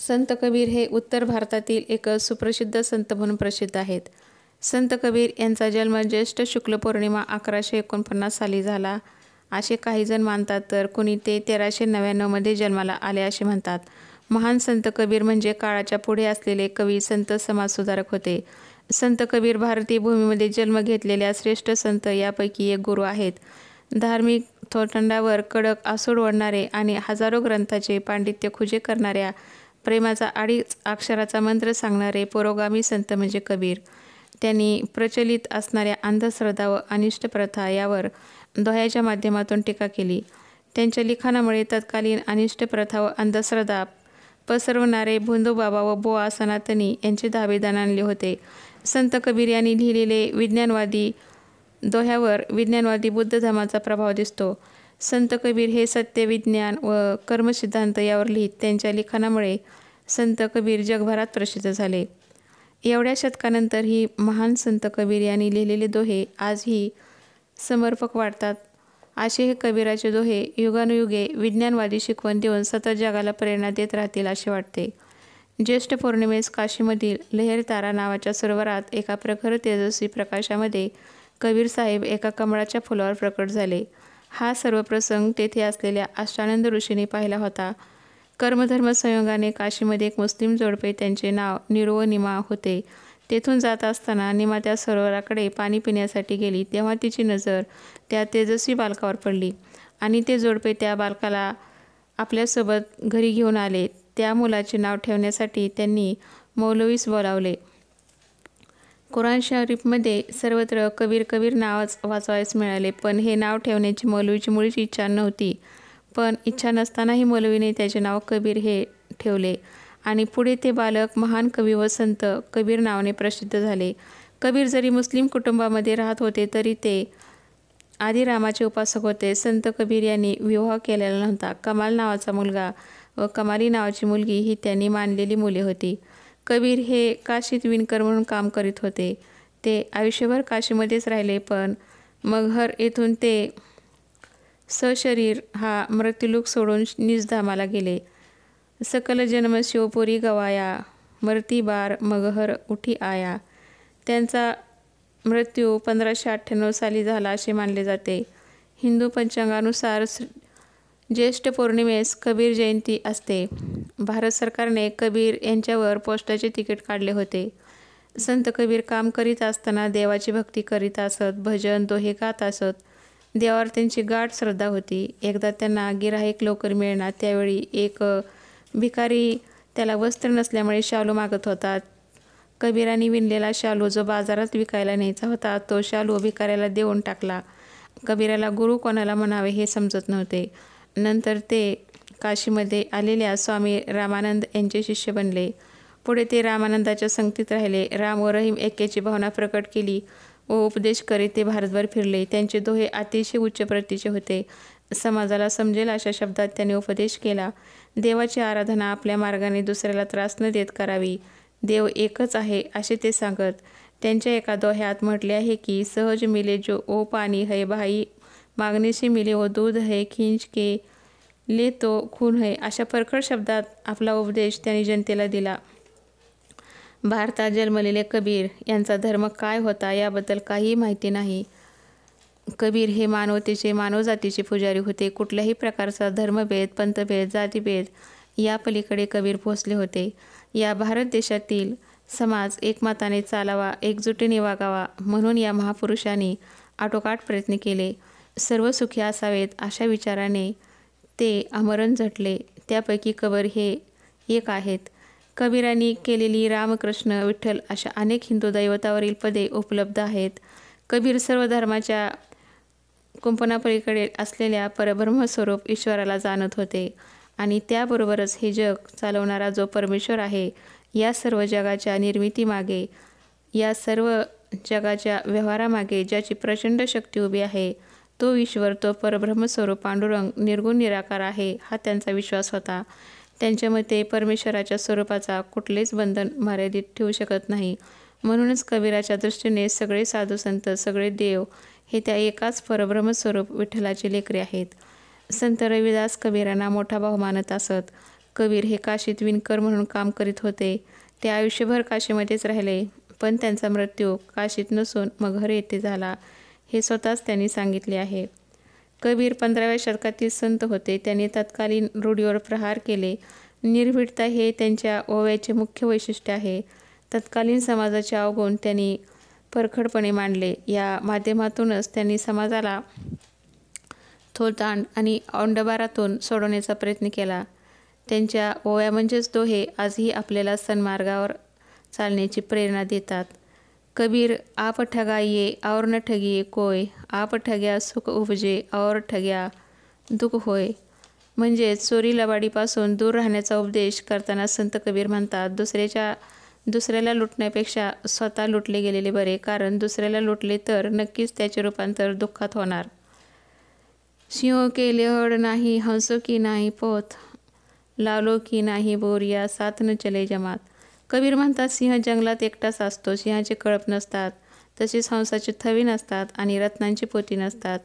संत कबीर हे उत्तर भारतातील एक सुप्रसिद्ध संत म्हणून प्रसिद्ध आहेत. संत कबीर यांचा जन्म ज्येष्ठ शुक्ल पौर्णिमा 1149 साली झाला असे काही जण मानतात, तर कुणी ते 1399 मध्ये जन्माला आले असे म्हणतात. महान संत कबीर म्हणजे काळाच्या पुढे असलेले कवी, संत, समाजसुधारक होते. संत कबीर भारतीय भूमीमध्ये जन्म घेतलेल्या श्रेष्ठ संत यापैकी एक गुरु आहेत. धार्मिक तोंडावर कडक आसूड ओढणारे आणि हजारो ग्रंथाचे पांडित्य खुजे करणाऱ्या, प्रेमाचा अडीच अक्षराचा मंत्र सांगणारे पुरोगामी संत म्हणजे कबीर. त्यांनी प्रचलित असणाऱ्या अंधश्रद्धा व अनिष्ट प्रथा यावर दोह्याच्या माध्यमातून टीका केली. त्यांच्या लिखाणामुळे तत्कालीन अनिष्ट प्रथा व अंधश्रद्धा पसरवणारे भोंदूबाबा व बुवा सनातनी यांचे धाबे दणाणले होते. संत कबीर यांनी लिहिलेले विज्ञानवादी दोह्यावर विज्ञानवादी बुद्ध धर्माचा प्रभाव दिसतो. संत कबीर हे सत्य, विज्ञान व कर्मसिद्धांत यावर लिहित. त्यांच्या लिखाणामुळे संत कबीर जगभरात प्रसिद्ध झाले. एवढ्या शतकानंतरही महान संत कबीर यांनी लिहिलेले दोहे आजही समर्पक वाटतात. असे हे कबीराचे दोहे युगानुयुगे विज्ञानवादी शिकवण देऊन सतत जगाला प्रेरणा देत राहतील असे वाटते. ज्येष्ठ पौर्णिमेस काशीमधील लहरतारा नावाच्या सरोवरात एका प्रखर तेजस्वी प्रकाशामध्ये कबीर साहेब एका कमळाच्या फुलावर प्रकट झाले. हा सर्व प्रसंग तेथे असलेल्या अष्टानंद ऋषींनी पाहिला होता. कर्मधर्म संयोगाने काशीमध्ये एक मुस्लिम जोडपे, त्यांचे नाव निरो व निमा होते, तेथून जात असताना निमा त्या सरोवराकडे पाणी पिण्यासाठी गेली. तेव्हा तिची नजर त्या तेजस्वी बालकावर पडली आणि ते जोडपे त्या बालकाला आपल्यासोबत घरी घेऊन आले. त्या मुलाचे नाव ठेवण्यासाठी त्यांनी मौलवीस बोलावले. कुराण शरीफमध्ये सर्वत्र कबीर कबीर नावच वाचवायस मिळाले, पण हे नाव ठेवण्याची मौलवीची मुळीच इच्छा नव्हती. पण इच्छा नसतानाही मौलवीने त्याचे नाव कबीर हे ठेवले आणि पुढे ते बालक महान कवी व संत कबीर नावाने प्रसिद्ध झाले. कबीर जरी मुस्लिम कुटुंबामध्ये राहत होते तरी ते आदी रामाचे उपासक होते. संत कबीर यांनी विवाह केलेला नव्हता. कमाल नावाचा मुलगा व कमाली नावाची मुलगी ही त्यांनी मानलेली मुले होती. कबीर हे काशीत विणकर म्हणून काम करीत होते. ते आयुष्यभर काशीमध्येच राहिले, पण मगहर येथून ते सशरीर हा मृत्यूलोक सोडून निजधामाला गेले. सकल जन्म शिवपुरी गवाया, मरती बार मगहर उठी आया. त्यांचा मृत्यू 1598 साली झाला असे मानले जाते. हिंदू पंचांगानुसार ज्येष्ठ पौर्णिमेस कबीर जयंती असते. भारत सरकारने कबीर यांच्यावर पोस्टाचे तिकीट काढले होते. संत कबीर काम करीत असताना देवाची भक्ती करीत असत, भजन दोहे गात असत. देवावर त्यांची गाढ श्रद्धा होती. एकदा त्यांना गिऱ्हाईक लवकर मिळेना. त्यावेळी एक भिकारी त्याला वस्त्र नसल्यामुळे शालू मागत होता. कबीरांनी विणलेला शालू जो बाजारात विकायला न्यायचा होता, तो शालू भिकाऱ्याला देऊन टाकला. कबीराला गुरु कोणाला म्हणावे हे समजत नव्हते. नंतर ते काशीमध्ये आलेल्या स्वामी रामानंद यांचे शिष्य बनले. पुढे ते रामानंदाच्या संगतीत राहिले. राम व रहीम ऐक्याची भावना प्रकट केली व उपदेश करीत ते भारतभर फिरले. त्यांचे दोहे अतिशय उच्च प्रतीचे होते. समाजाला समजेल अशा शब्दात त्यांनी उपदेश केला. देवाची आराधना आपल्या मार्गाने दुसऱ्याला त्रास न देत करावी. देव एकच आहे असे ते सांगत. त्यांच्या एका दोह्यात म्हटले आहे की, सहज मिले जो ओ पाणी है भाई, मागणे से मिले वो दूध है, खिंच के ले तो खून है. अशा परखड शब्दात आपला उपदेश त्यांनी जनतेला दिला. भारतात जन्मलेले कबीर यांचा धर्म काय होता याबद्दल काहीही माहिती नाही. कबीर हे मानवतेचे, मानवजातीचे पुजारी होते. कुठल्याही प्रकारचा धर्मभेद, पंथभेद, जातीभेद या पलीकडे कबीर पोहोचले होते. या भारत देशातील समाज एकमताने चालावा, एकजुटीने वागावा म्हणून या महापुरुषांनी आटोकाट प्रयत्न केले. सर्व सुखी असावेत अशा विचाराने ते आमरण झटले. त्यापैकी कबीर हे एक आहेत. कबीरांनी केलेली रामकृष्ण विठ्ठल अशा अनेक हिंदू दैवतावरील पदे उपलब्ध आहेत. कबीर सर्व धर्माच्या कुंपणापलीकडे असलेल्या परब्रह्मस्वरूप ईश्वराला जाणत होते आणि त्याबरोबरच हे जग चालवणारा जो परमेश्वर आहे, या सर्व जगाच्या निर्मितीमागे, या सर्व जगाच्या व्यवहारामागे ज्याची प्रचंड शक्ती उभी आहे, तो ईश्वर, तो परब्रह्मस्वरूप पांडुरंग निर्गुण निराकार आहे हा त्यांचा विश्वास होता. त्यांच्या मते परमेश्वराच्या स्वरूपाचा कुठलेच बंधन मर्यादित ठेवू शकत नाही. म्हणूनच कबीराच्या दृष्टीने सगळे साधू संत, सगळे देव हे त्या एकाच परब्रह्मस्वरूप विठ्ठलाचे लेकरे आहेत. संत रविदास कबीरांना मोठा भाऊ मानत असत. कबीर हे काशीत विणकर म्हणून काम करीत होते. ते आयुष्यभर काशीमध्येच राहिले, पण त्यांचा मृत्यू काशीत नसून मगहर येथे झाला, हे स्वतःच त्यांनी सांगितले आहे. कबीर 15व्या शतकातील संत होते. त्यांनी तत्कालीन रूढीवर प्रहार केले. निर्भीडता हे त्यांच्या ओव्याचे मुख्य वैशिष्ट्य आहे. तत्कालीन समाजाचे अवगुण त्यांनी परखडपणे मांडले. या माध्यमातूनच त्यांनी समाजाला थोतांड आणि औंढबारातून सोडवण्याचा प्रयत्न केला. त्यांच्या ओव्या म्हणजेच दोहे आजही आपल्याला सन्मार्गावर चालण्याची प्रेरणा देतात. कबीर आप ठगाइये और न ठगिये कोय, आप ठग्या सुख उपजे और ठग्या दुःख होय. म्हणजेच चोरी लबाडीपासून दूर राहण्याचा उपदेश करताना संत कबीर म्हणतात, दुसऱ्याला लुटण्यापेक्षा स्वतः लुटले गेलेले बरे, कारण दुसऱ्याला लुटले तर नक्कीच त्याचे रूपांतर दुःखात होणार. सिंहो के लेहड़ नाही, हंसो की नाही पोथ, लालो की नाही बोरिया, साथ न चले जमात. कबीर म्हणतात, सिंह जंगलात एकटाच असतो, सिंहाचे कळप नसतात, तसेच हंसाचे थवी नसतात आणि रत्नांची पोती नसतात.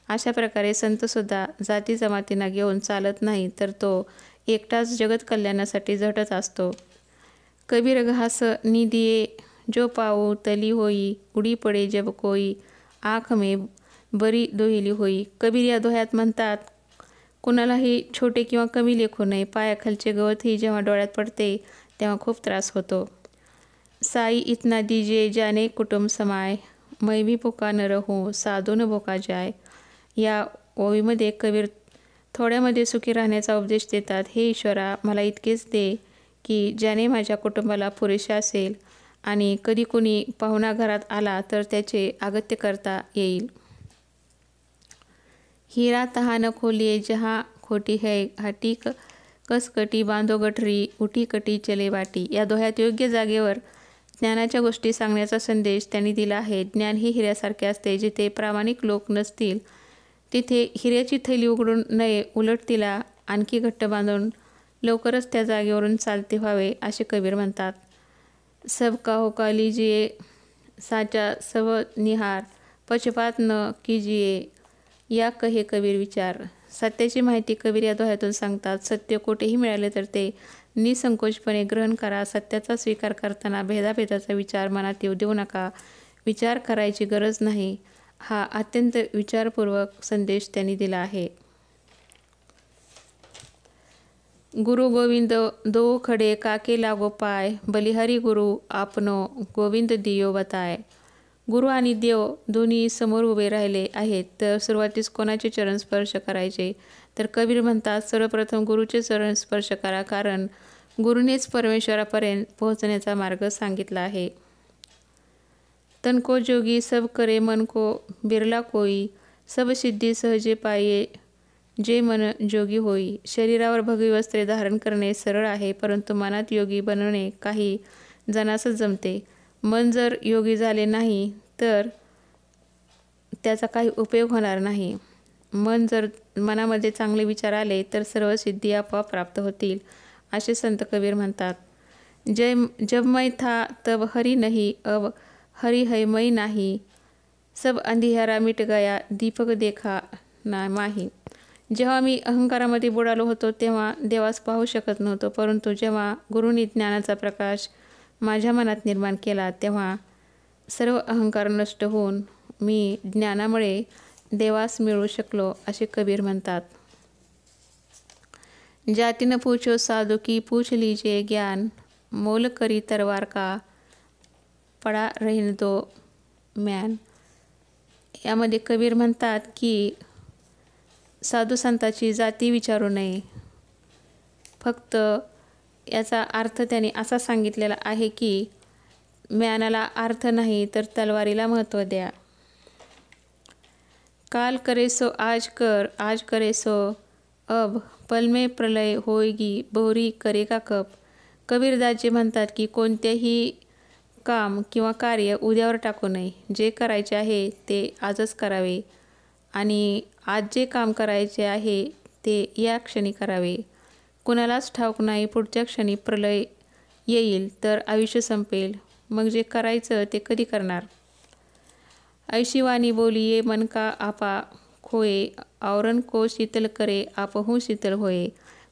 अशा प्रकारे संतसुद्धा जाती जमातींना घेऊन चालत नाही, तर तो एकटाच जगत कल्याणासाठी झटत असतो. कबीर घास नी दिये जो पाऊ तली होई, उडी पडे जब कोई, आँख में बरी दोहिली होई. कबीर या दोह्यात म्हणतात, कुणालाही छोटे किंवा कमी लेखू नये. पायाखालचे गवतही जेव्हा डोळ्यात पडते तेव्हा खूप त्रास होतो. साई इतना दीजिए जाने कुटुंब समाय, मैं भी भूखा न रहूं साधू न भूखा जाय. या ओवीमध्ये कबीर थोड्यामध्ये सुखी राहण्याचा उपदेश देतात. हे ईश्वरा, मला इतकेच दे की ज्याने माझ्या कुटुंबाला पुरेसे असेल आणि कधी कुणी पाहुणा घरात आला तर त्याचे अगत्य करता येईल. हीरा तहा न खोलिये जहाँ खोटी है, हाटी कसकटी बांधो गठरी, उठी कटी चले वाटी. या दोह्यात योग्य जागेवर ज्ञानाच्या गोष्टी सांगण्याचा संदेश त्यांनी दिला आहे. ज्ञान हे हिऱ्यासारखे असते. जिथे प्रामाणिक लोक नसतील तिथे हिऱ्याची थैली उघडून नये, उलट तिला आणखी घट्ट बांधून लवकरच त्या जागेवरून चालते व्हावे, असे कबीर म्हणतात. सबका होका लीजिए साचा सब निहार, पक्षपात न कीजिए या कहे कबीर विचार. सत्याची माहिती कबीर या दोह्यातून सांगतात. सत्य कोठेही मिळाले तर ते निसंकोचपणे ग्रहण करा. सत्याचा स्वीकार करताना भेदाभेदाचा विचार मनात येऊ देऊ नका. विचार करायची गरज नाही, हा अत्यंत विचारपूर्वक संदेश त्यांनी दिला आहे. गुरु गोविंद दो खडे काके लागो पाय, बलिहारी गुरु आपनो गोविंद दियो बताय. गुरु आणि देव दोन्ही समोर उभे राहिले आहेत, तर सुरुवातीस कोणाचे चरण स्पर्श करायचे? तर कबीर म्हणतात, सर्वप्रथम गुरुचे चरण स्पर्श करा, कारण गुरुनेच परमेश्वरापर्यंत पोहोचण्याचा मार्ग सांगितला आहे. तन को जोगी सब करे मन को बिरला कोई, सब सिद्धी सहजे पाये जे मन जोगी होई. शरीरावर भगवी वस्त्रे धारण करणे सरळ आहे, परंतु मनात योगी बनवणे काही जणांसच जमते. मन जर योगी झाले नाही तर त्याचा काही उपयोग होणार नाही. मनामध्ये चांगले विचार आले तर सर्व सिद्धी आपोआप प्राप्त होतील, असे संत कबीर म्हणतात. जब मैं था तब हरी नहीं, अब हरी है मैं नाही, सब अंधियारा मिट गया दीपक देखा ना माही. जेव्हा मी अहंकारामध्ये बुडालो होतो तेव्हा देवास पाहू शकत नव्हतो, परंतु जेव्हा गुरुनी ज्ञानाचा प्रकाश माझ्या मनात निर्माण केला तेव्हा सर्व अहंकार नष्ट होऊन मी ज्ञानामुळे देवास मिळू शकलो, असे कबीर म्हणतात. जाति न पूछो साधु की पूछ लीजिए ज्ञान, मोल करी तरवार का पडा रहने दो म्यान. यामध्ये कबीर म्हणतात की साधू संताची जाती विचारू नये. फक्त याचा अर्थ त्यांनी असा सांगितलेला आहे की म्यानाला अर्थ नाही तर तलवारीला महत्त्व द्या. काल करे सो आज कर, आज करे सो अब, पल में प्रलय होएगी बहुरी करेगा कब. कबीरदासजी म्हणतात की कोणतेही काम किंवा कार्य उद्यावर टाकू नये. जे करायचे आहे ते आजच करावे आणि आज जे काम करायचे आहे ते या क्षणी करावे. कुणालाच ठाऊक नाही पुढच्या क्षणी प्रलय येईल तर आयुष्य संपेल, मग जे करायचं ते कधी करणार. ऐशी वाणी बोलिये मन का आपा खोये, औरन को शीतल करे आपहू शीतल होये.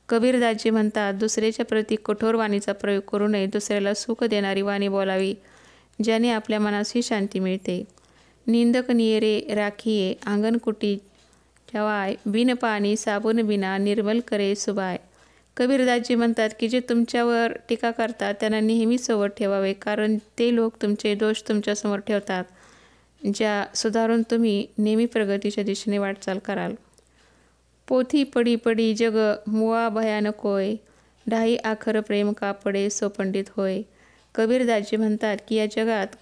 कबीरदासजी म्हणतात, दुसऱ्याच्या प्रती कठोर वाणीचा प्रयोग करू नये. दुसऱ्याला सुख देणारी वाणी बोलावी, ज्याने आपल्या मनासही शांती मिळते. निंदक नियरे राखिये अंगणकुटी ठेवाय, बिन पाणी साबून बिना निर्मल करे सुबाय. कबीरदासजी म्हणतात की जे तुमच्यावर टीका करतात त्यांना नेहमी सोबत ठेवावे, कारण ते लोक तुमचे दोष तुमच्यासमोर ठेवतात, ज्या सुधारून तुम्ही नेहमी प्रगतीच्या दिशेने वाटचाल कराल. पोथी पडी पडी जग मुआ भयानक होय, ढाई आखर प्रेम कापडे सो पंडित होय. कबीरदासजी म्हणतात की या जगात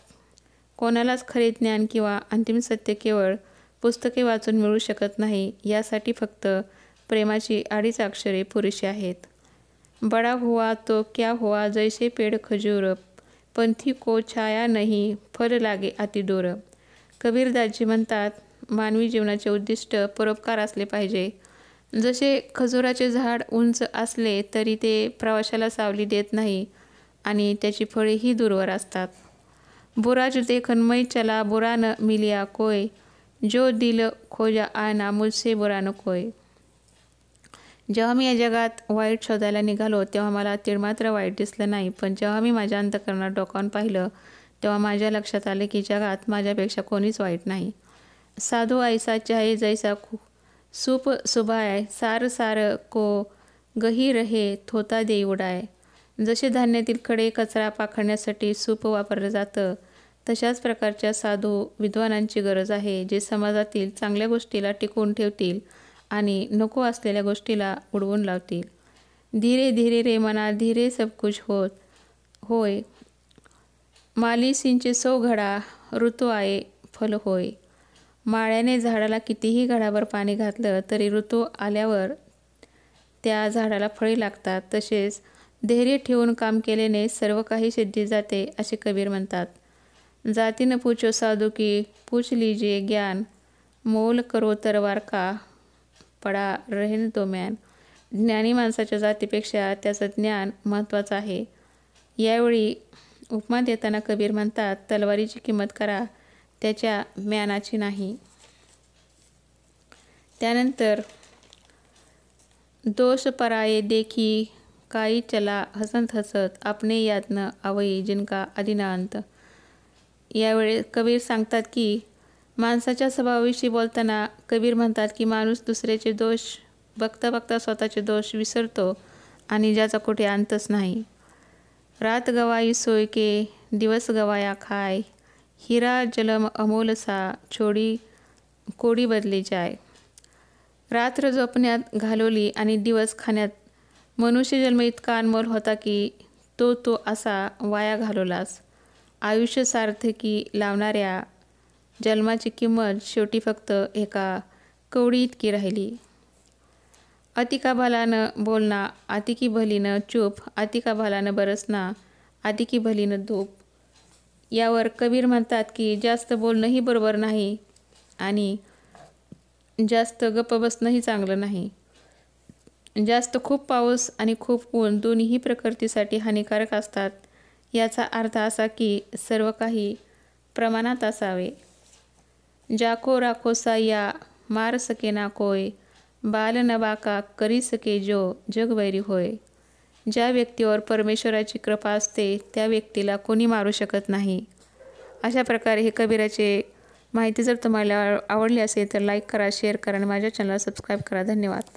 कोणालाच खरे ज्ञान किंवा अंतिम सत्य केवळ पुस्तके वाचून मिळू शकत नाही. यासाठी फक्त प्रेमाची 2.5 अक्षरे पुरेशी आहेत. बडा हुआ तो क्या हुआ, जैसे पेड़ खजूर, पंथी को छाया नहीं, फल लागे अति दूर. कबीरदासजी म्हणतात, मानवी जीवनाचे उद्दिष्ट परोपकार असले पाहिजे. जसे खजुराचे झाड उंच असले तरी ते प्रवाशाला सावली देत नाही आणि त्याची फळेही दूरवर असतात. बुरा जो देखन मै चला, बुरा न मिलिया कोय, जो दिल खोजा आना, मुझसे बुरा न कोय. जेव्हा मी या जगात वाईट शोधायला निघालो तेव्हा मला तिळमात्र वाईट दिसलं नाही, पण जेव्हा मी माझ्या अंतःकरणात डोकावून पाहिलं तेव्हा माझ्या लक्षात आले की जगात माझ्यापेक्षा कोणीच वाईट नाही. साधू ऐसा चाहे जैसा सूप सुभाय, सार सार को गही रहे थोता दे उडाय. जसे धान्यातील खडे कचरा पाखडण्यासाठी सूप वापरलं जातं, तशाच प्रकारच्या साधू विद्वानांची गरज आहे, जे समाजातील चांगल्या गोष्टीला टिकवून ठेवतील आणि नको असलेल्या गोष्टीला उडवून लावतील. धीरे धीरे रे मना धीरे सब कुछ होय, माली सिंचे 100 घडा, ऋतू आये फल होय. माळ्याने झाडाला कितीही घडाभर पाणी घातलं तरी ऋतू आल्यावर त्या झाडाला फळे लागतात. तसेच धैर्य ठेवून काम केल्याने सर्व काही सिद्धी जाते, असे कबीर म्हणतात. जाती न पूछो साधू की, पूछ लीजिए ज्ञान, मोल करो तरवार का, पडा रहेन तो म्यान. ज्ञानी माणसाच्या जातीपेक्षा त्याचं ज्ञान महत्त्वाचं आहे. यावेळी उपमा देताना कबीर म्हणतात, तलवारीची किंमत करा, त्याच्या म्यानाची नाही. त्यानंतर दोष पराये देखी काई चला, हसत हसत आपणे यातनं आवई, जिनका अधिनांत. यावेळी कबीर सांगतात की माणसाच्या स्वभावाविषयी बोलताना कबीर म्हणतात की माणूस दुसऱ्याचे दोष बघता बघता स्वतःचे दोष विसरतो आणि ज्याचा कुठे अंतच नाही. रात गवाई सोय के, दिवस गवाया खाय, हिरा जलम अमोल सा, छोडी कोडी बदली जाय. रात्र झोपण्यात घालवली आणि दिवस खाण्यात. मनुष्य जन्म इतका अनमोल होता की तो असा वाया घालवलास. आयुष्य सार्थकी लावणाऱ्या जन्माची किंमत शेवटी फक्त एका कवडी इतकी राहिली. अतिका भलानं बोलना, अतिकी भलीनं चूप, अतिका भलानं बरसना, अतिकी भलीनं धूप. यावर कबीर म्हणतात की जास्त बोलणंही बरोबर नाही आणि जास्त गप्प बसणंही चांगलं नाही. जास्त खूप पाऊस आणि खूप ऊन दोन्हीही प्रकृतीसाठी हानिकारक असतात. याचा अर्थ असा की सर्व काही प्रमाणात असावे. जाको राखो साया, मार सके ना कोय, बाल न बाका करी सके जो, जग वैरी होय. ज्या व्यक्तीवर परमेश्वराची कृपा असते त्या व्यक्तीला कोणी मारू शकत नाही. अशा प्रकारे हे कबीराचे माहिती जर तुम्हाला आवडली असेल तर लाईक करा, शेअर करा आणि माझ्या चॅनलला सबस्क्राईब करा. धन्यवाद.